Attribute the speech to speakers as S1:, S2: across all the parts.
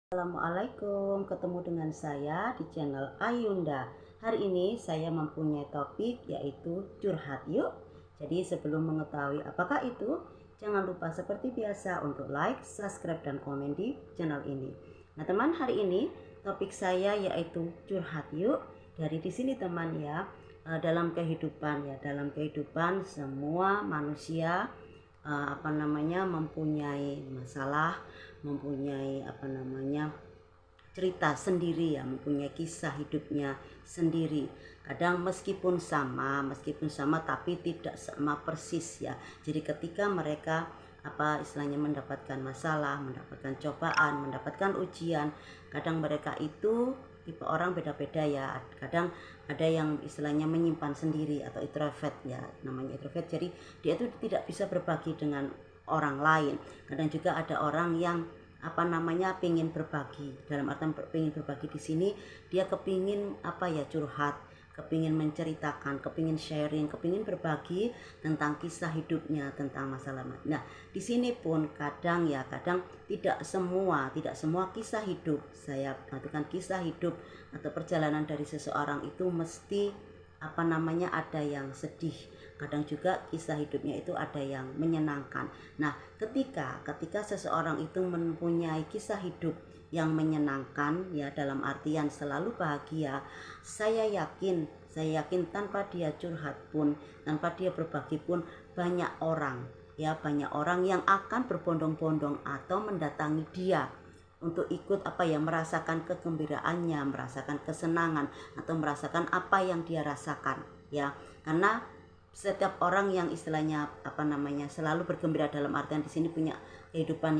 S1: Assalamualaikum, ketemu dengan saya di channel Ayunda. Hari ini saya mempunyai topik yaitu curhat yuk. Jadi sebelum mengetahui apakah itu, jangan lupa seperti biasa untuk like, subscribe, dan komen di channel ini. Nah teman, hari ini topik saya yaitu curhat yuk. Dari di sini teman ya, dalam kehidupan semua manusia mempunyai masalah, mempunyai cerita sendiri ya, mempunyai kisah hidupnya sendiri. Kadang meskipun sama tapi tidak sama persis ya. Jadi ketika mereka mendapatkan masalah, mendapatkan cobaan, mendapatkan ujian, kadang mereka itu tipe orang beda-beda ya. Kadang ada yang istilahnya menyimpan sendiri atau introvert ya, namanya introvert. Jadi dia itu tidak bisa berbagi dengan orang lain. Kadang juga ada orang yang pingin berbagi. Dalam artian pingin berbagi di sini dia kepingin curhat, kepingin menceritakan, kepingin sharing, kepingin berbagi tentang kisah hidupnya, tentang masalah. Nah, di sini pun kadang tidak semua kisah hidup, saya perhatikan kisah hidup atau perjalanan dari seseorang itu mesti ada yang sedih. Kadang juga kisah hidupnya itu ada yang menyenangkan. Nah, ketika seseorang itu mempunyai kisah hidup yang menyenangkan ya, dalam artian selalu bahagia, saya yakin tanpa dia curhat pun, tanpa dia berbagi pun, banyak orang yang akan berbondong-bondong atau mendatangi dia untuk ikut merasakan kegembiraannya, merasakan kesenangan, atau merasakan apa yang dia rasakan ya. Karena setiap orang yang istilahnya selalu bergembira, dalam artian di sini punya kehidupan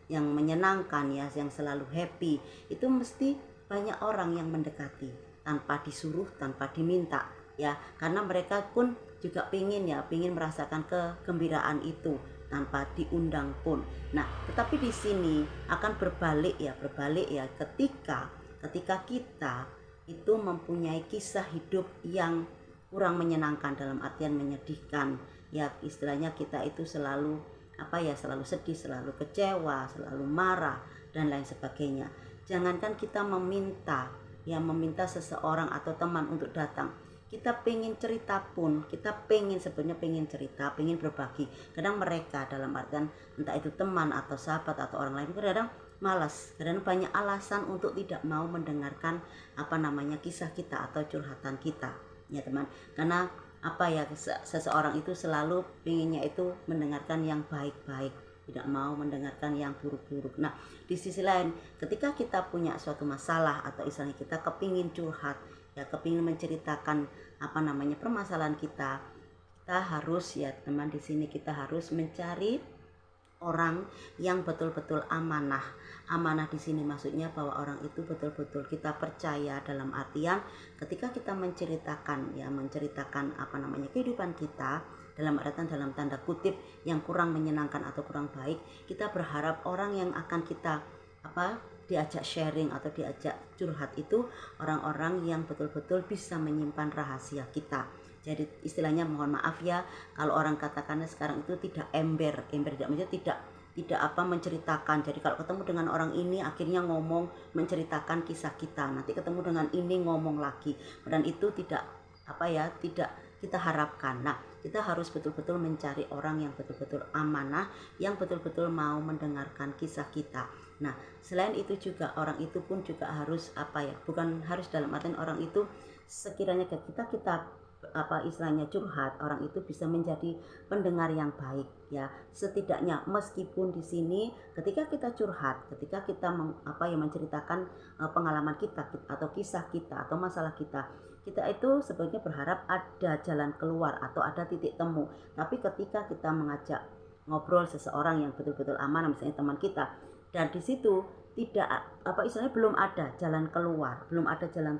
S1: yang menyenangkan ya, yang selalu happy, itu mesti banyak orang yang mendekati tanpa disuruh, tanpa diminta ya, karena mereka pun juga pingin merasakan kegembiraan itu tanpa diundang pun. Nah, tetapi di sini akan berbalik ya ketika kita itu mempunyai kisah hidup yang kurang menyenangkan, dalam artian menyedihkan ya, istilahnya kita itu selalu selalu sedih, selalu kecewa, selalu marah dan lain sebagainya. Jangankan kita meminta seseorang atau teman untuk datang, kita pengen cerita pun, kita sebenarnya pengen cerita, pengen berbagi. Kadang mereka, dalam artian entah itu teman atau sahabat atau orang lain, kadang malas, kadang banyak alasan untuk tidak mau mendengarkan kisah kita atau curhatan kita ya teman. Karena seseorang itu selalu pengennya itu mendengarkan yang baik-baik, tidak mau mendengarkan yang buruk-buruk. Nah, di sisi lain ketika kita punya suatu masalah atau istilahnya kita kepingin curhat ya, kepingin menceritakan permasalahan kita harus ya teman, di sini kita harus mencari orang yang betul-betul amanah. Amanah di sini maksudnya bahwa orang itu betul-betul kita percaya, dalam artian ketika kita menceritakan kehidupan kita, dalam artian dalam tanda kutip yang kurang menyenangkan atau kurang baik, kita berharap orang yang akan kita diajak sharing atau diajak curhat itu orang-orang yang betul-betul bisa menyimpan rahasia kita. Jadi istilahnya, mohon maaf ya kalau orang katakannya sekarang itu tidak ember tidak maksudnya tidak menceritakan. Jadi kalau ketemu dengan orang ini akhirnya ngomong menceritakan kisah kita, nanti ketemu dengan ini ngomong lagi, dan itu tidak kita harapkan. Nah, kita harus betul-betul mencari orang yang betul-betul amanah, yang betul-betul mau mendengarkan kisah kita. Nah, selain itu juga orang itu pun juga harus bukan harus dalam artian orang itu sekiranya kita istilahnya curhat, orang itu bisa menjadi pendengar yang baik ya. Setidaknya meskipun di sini ketika kita curhat, ketika kita menceritakan pengalaman kita atau kisah kita atau masalah kita itu sebenarnya berharap ada jalan keluar atau ada titik temu. Tapi ketika kita mengajak ngobrol seseorang yang betul-betul aman, misalnya teman kita, dan di situ tidak belum ada jalan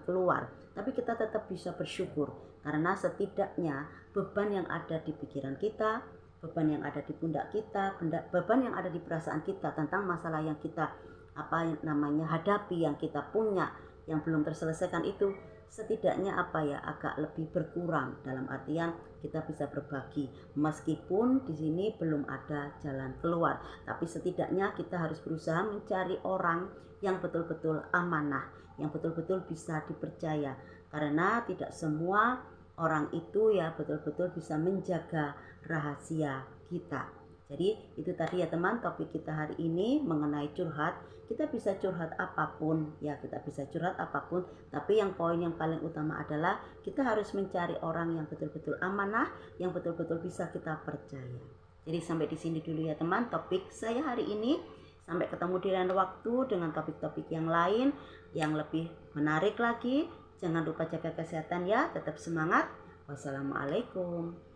S1: keluar, tapi kita tetap bisa bersyukur karena setidaknya beban yang ada di pikiran kita, beban yang ada di pundak kita, beban yang ada di perasaan kita tentang masalah yang kita hadapi, yang kita punya, yang belum terselesaikan itu setidaknya agak lebih berkurang, dalam artian kita bisa berbagi meskipun di sini belum ada jalan keluar, tapi setidaknya kita harus berusaha mencari orang yang betul-betul amanah, yang betul-betul bisa dipercaya, karena tidak semua orang itu betul-betul bisa menjaga rahasia kita. Jadi itu tadi teman, topik kita hari ini mengenai curhat. Kita bisa curhat apapun kita bisa curhat apapun, tapi yang poin yang paling utama adalah kita harus mencari orang yang betul-betul amanah, yang betul-betul bisa kita percaya. Jadi sampai di sini dulu teman, topik saya hari ini. Sampai ketemu di lain waktu dengan topik-topik yang lain yang lebih menarik lagi. Jangan lupa jaga kesehatan tetap semangat. Wassalamualaikum.